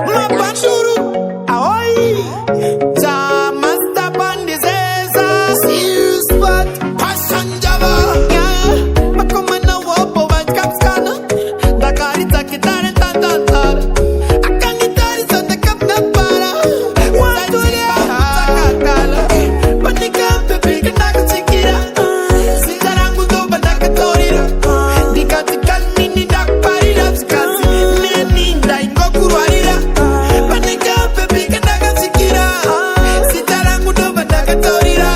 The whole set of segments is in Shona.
Mapanduru, Ahoi, Jamasta Bandizeza, Seal Spot, Passion Java, Makomana Wopo, White Capscana, Dakarita Kitare Tantantar, Akangitari Santa Capna Para, Watulia, Takatala, Panika, Pepe, Kandaka, Svikira, Sitarangu, Bandaka, Torira, Dikatikal, Mini, Dak, Parida, Skati, Neni, Daingo, Kurwarira, Panika, Pepe, Kandaka, Svikira, Sitarangu, Bandaka, Torira,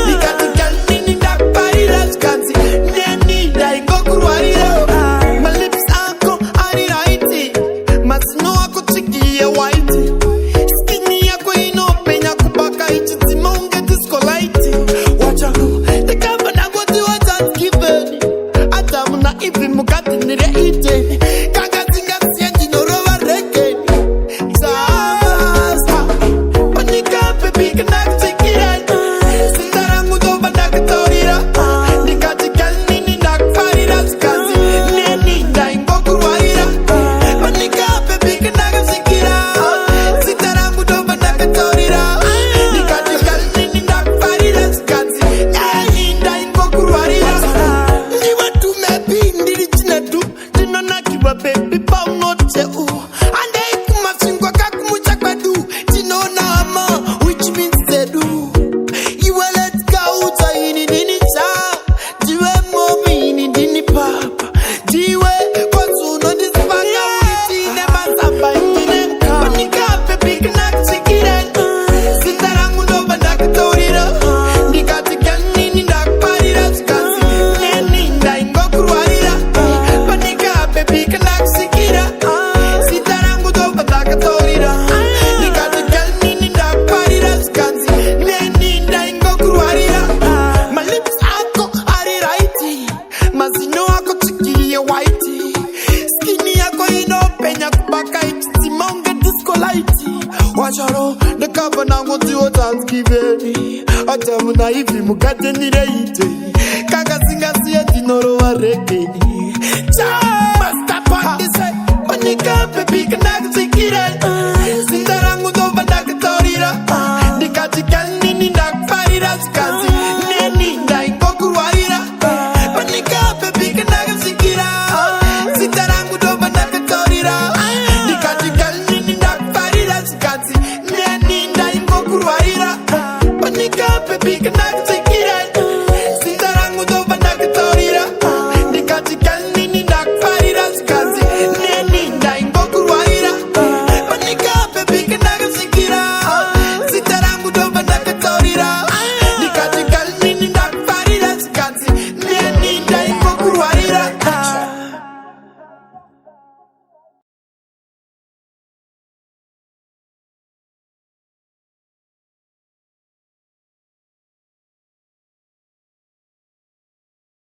Dikatikal, Mini, Dak, Parida, Skati, Neni, Daingo, Kurwarira. My lips are righty, Masno, ako chiki, white. Skinny, ako ino, penya, kubaka, ichi, monga, disco light. Watch out, the governor, what you want to give it. Atamuna, ipi, mukati, nire, ite. Kagazinga, sienti, no, rova, reke. Zasta, panika, pepi, kanak, chikira. Sitarangu, doba, nakatorira. Nikatikal, nini, nak, farira, skazi. Neni, daingo, kurwaira. Panika, pepi, kanak, chikira. Sitarangu, doba, nakatorira. Nikatikal, nini, nak, farira, skazi. Neni, daingo, kurwaira. Ni watu mebi, ndiri jina du. Jino na kiwa baby, pa unote u. Ande ikuma singwa kakumucha kwa du. Jino na ama, which means they do. Iwe let's go, uta ini dini cha. Jiwe momi ini dini papa. Jiwe, kwa suno dispaka witi. Nema sapa ingine. Panika pepi kanak chikire. Sitarangu no bandaka torira. Nikatika nini dak parira skasi. Neni daingo kurwarira. Panika pepi kanak chikira. Sitarangu no bandaka torira. Nikatika nini dak parira skasi. Neni daingo kurwarira. My lips ako righty. Mazino ako chiki whitey. Skinny ako ino penya kubaka ichi monga disco lighty. Wacharo the governor go do Thanksgiving. Atamuna ifi mukate nireite. Kagazinga siya dinoro wa rekeni. Chama stapa dise. Panika